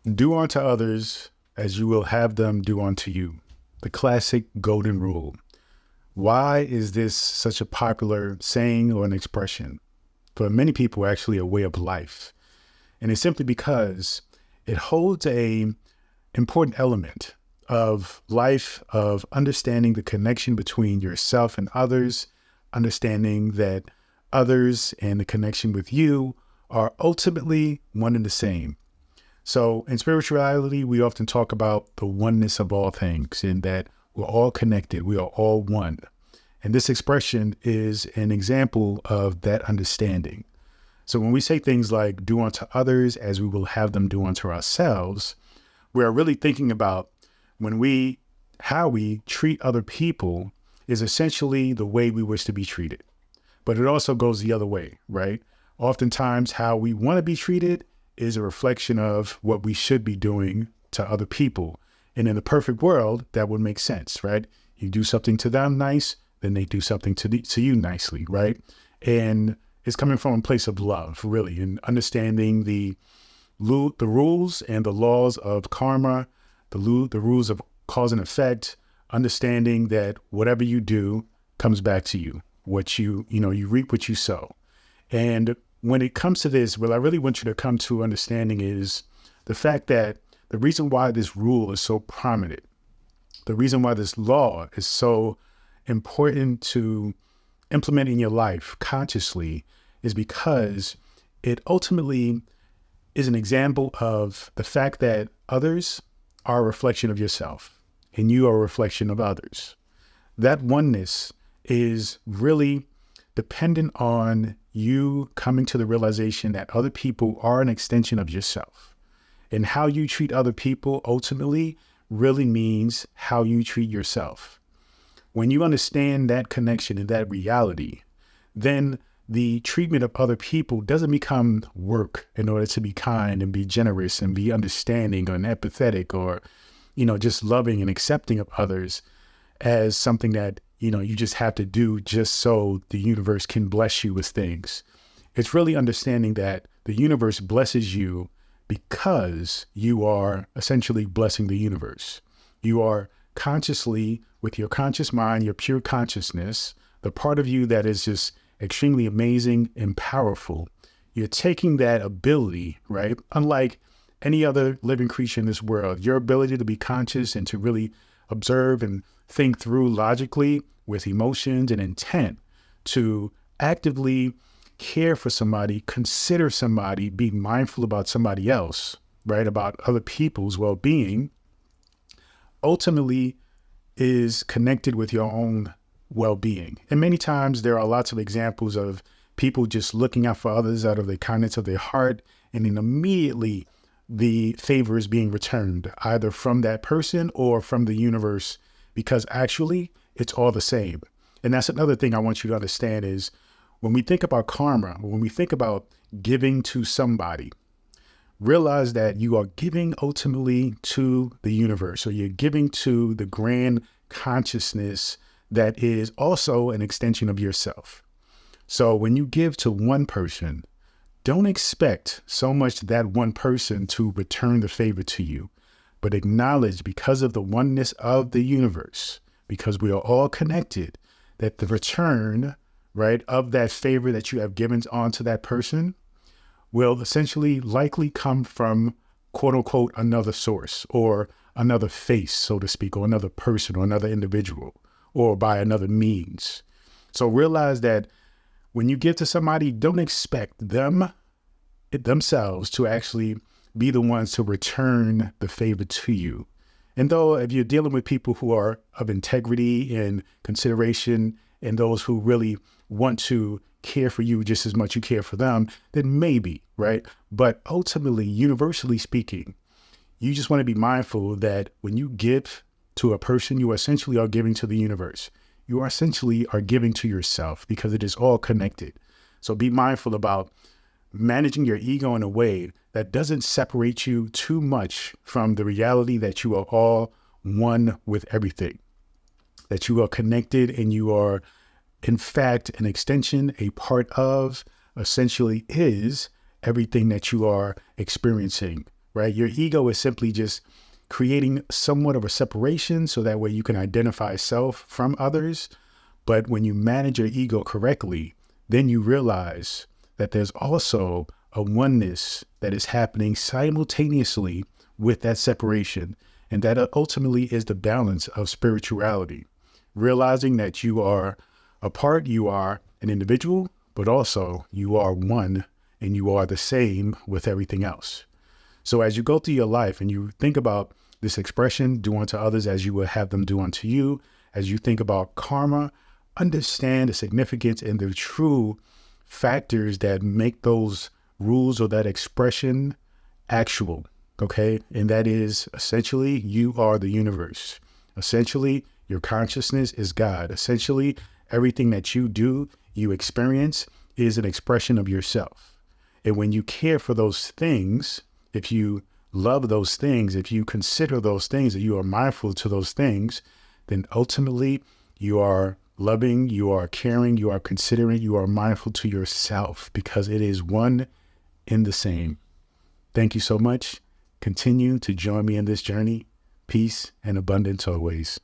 Do unto others as you will have them do unto you. The classic golden rule. Why is this such a popular saying or an expression? For many people, actually a way of life. And it's simply because it holds a important element of life, of understanding the connection between yourself and others, understanding that others and the connection with you are ultimately one and the same. So in spirituality, we often talk about the oneness of all things, in that we're all connected, we are all one. And this expression is an example of that understanding. So when we say things like do unto others as we will have them do unto ourselves, we're really thinking about how we treat other people is essentially the way we wish to be treated. But it also goes the other way, right? Oftentimes, how we want to be treated is a reflection of what we should be doing to other people. And in the perfect world, that would make sense, right? You do something to them nice, then they do something to you nicely, right? And it's coming from a place of love, really, and understanding the rules and the laws of karma, the rules of cause and effect, understanding that whatever you do comes back to you. You reap what you sow. And when it comes to this, what I really want you to come to understanding is the fact that the reason why this rule is so prominent, the reason why this law is so important to implement in your life consciously is because it ultimately is an example of the fact that others are a reflection of yourself and you are a reflection of others. That oneness is really dependent on you coming to the realization that other people are an extension of yourself. And how you treat other people ultimately really means how you treat yourself. When you understand that connection and that reality, then the treatment of other people doesn't become work in order to be kind and be generous and be understanding and empathetic or, just loving and accepting of others as something that, you just have to do just so the universe can bless you with things. It's really understanding that the universe blesses you because you are essentially blessing the universe. You are consciously, with your conscious mind, your pure consciousness, the part of you that is just extremely amazing and powerful. You're taking that ability, right? Unlike any other living creature in this world, your ability to be conscious and to really observe and think through logically with emotions and intent to actively care for somebody, consider somebody, be mindful about somebody else, right? About other people's well-being, ultimately is connected with your own well-being. And many times there are lots of examples of people just looking out for others out of the kindness of their heart, and then immediately the favor is being returned either from that person or from the universe, because actually it's all the same. And that's another thing I want you to understand is when we think about karma, when we think about giving to somebody, realize that you are giving ultimately to the universe, or you're giving to the grand consciousness that is also an extension of yourself. So when you give to one person, don't expect so much that one person to return the favor to you, but acknowledge, because of the oneness of the universe, because we are all connected, that the return, right, of that favor that you have given onto that person will essentially likely come from, quote unquote, another source or another face, so to speak, or another person or another individual, or by another means. So realize that when you give to somebody, don't expect themselves to actually be the ones to return the favor to you. And though if you're dealing with people who are of integrity and consideration, and those who really want to care for you just as much you care for them, then maybe, right? But ultimately, universally speaking, you just want to be mindful that when you give to a person, you essentially are giving to the universe. You are essentially are giving to yourself, because it is all connected. So be mindful about managing your ego in a way that doesn't separate you too much from the reality that you are all one with everything, that you are connected and you are, in fact, an extension, a part of, essentially is everything that you are experiencing right? Your ego is simply just creating somewhat of a separation so that way you can identify self from others. But when you manage your ego correctly, then you realize that there's also a oneness that is happening simultaneously with that separation. And that ultimately is the balance of spirituality. Realizing that you are a part, you are an individual, but also you are one and you are the same with everything else. So as you go through your life and you think about this expression, do unto others as you would have them do unto you, as you think about karma, understand the significance and the true factors that make those rules or that expression actual, okay? And that is essentially you are the universe. Essentially, your consciousness is God. Essentially, everything that you do, you experience is an expression of yourself. And when you care for those things, if you love those things, if you consider those things, that you are mindful to those things, then ultimately you are loving, you are caring, you are considering, you are mindful to yourself because it is one in the same. Thank you so much. Continue to join me in this journey. Peace and abundance always.